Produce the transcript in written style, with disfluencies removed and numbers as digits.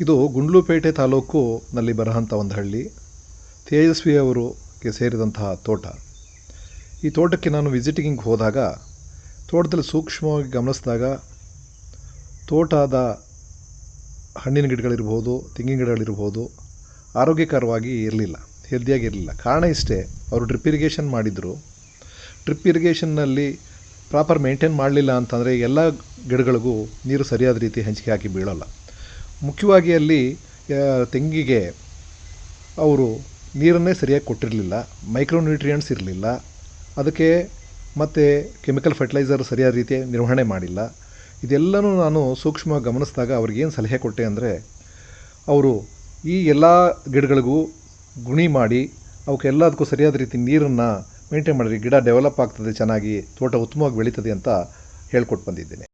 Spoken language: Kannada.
ಇದು ಗುಂಡ್ಲುಪೇಟೆ ತಾಲೂಕಿನಲ್ಲಿ ಬರುವಂಥ ಒಂದು ಹಳ್ಳಿ. ತೇಜಸ್ವಿ ಅವರಿಗೆ ಸೇರಿದಂತಹ ತೋಟ. ಈ ತೋಟಕ್ಕೆ ನಾನು ವಿಸಿಟಿಂಗಿಗೆ ಹೋದಾಗ ತೋಟದಲ್ಲಿ ಸೂಕ್ಷ್ಮವಾಗಿ ಗಮನಿಸಿದಾಗ ತೋಟದ ಹಣ್ಣಿನ ಗಿಡಗಳಿರ್ಬೋದು, ತೆಂಗಿನ ಗಿಡಗಳಿರ್ಬೋದು ಆರೋಗ್ಯಕರವಾಗಿ ಇರಲಿಲ್ಲ, ಹೆಲ್ದಿಯಾಗಿರಲಿಲ್ಲ. ಕಾರಣ ಇಷ್ಟೇ, ಅವರು ಡ್ರಿಪ್ ಇರಿಗೇಷನ್ ಮಾಡಿದರು. ಡ್ರಿಪ್ ಇರಿಗೇಷನ್ನಲ್ಲಿ ಪ್ರಾಪರ್ ಮೇಂಟೈನ್ ಮಾಡಲಿಲ್ಲ ಅಂತಂದರೆ ಎಲ್ಲ ಗಿಡಗಳಿಗೂ ನೀರು ಸರಿಯಾದ ರೀತಿ ಹಂಚಿಕೆ ಹಾಕಿ ಬೀಳೋಲ್ಲ. ಮುಖ್ಯವಾಗಿ ಅಲ್ಲಿ ತೆಂಗಿಗೆ ಅವರು ನೀರನ್ನೇ ಸರಿಯಾಗಿ ಕೊಟ್ಟಿರಲಿಲ್ಲ, ಮೈಕ್ರೋನ್ಯೂಟ್ರಿಯೆಂಟ್ಸ್ ಇರಲಿಲ್ಲ, ಅದಕ್ಕೆ ಮತ್ತು ಕೆಮಿಕಲ್ ಫರ್ಟಿಲೈಸರ್ ಸರಿಯಾದ ರೀತಿ ನಿರ್ವಹಣೆ ಮಾಡಿಲ್ಲ. ಇದೆಲ್ಲನೂ ನಾನು ಸೂಕ್ಷ್ಮವಾಗಿ ಗಮನಿಸಿದಾಗ ಅವ್ರಿಗೇನು ಸಲಹೆ ಕೊಟ್ಟೆ ಅಂದರೆ, ಅವರು ಈ ಎಲ್ಲ ಗಿಡಗಳಿಗೂ ಗುಣಿ ಮಾಡಿ ಅವಕ್ಕೆಲ್ಲದಕ್ಕೂ ಸರಿಯಾದ ರೀತಿ ನೀರನ್ನು ಮೇಂಟೈನ್ ಮಾಡಿರಿ, ಗಿಡ ಡೆವಲಪ್ ಆಗ್ತದೆ, ಚೆನ್ನಾಗಿ ತೋಟ ಉತ್ತಮವಾಗಿ ಬೆಳೀತದೆ ಅಂತ ಹೇಳ್ಕೊಟ್ಟು ಬಂದಿದ್ದೇನೆ.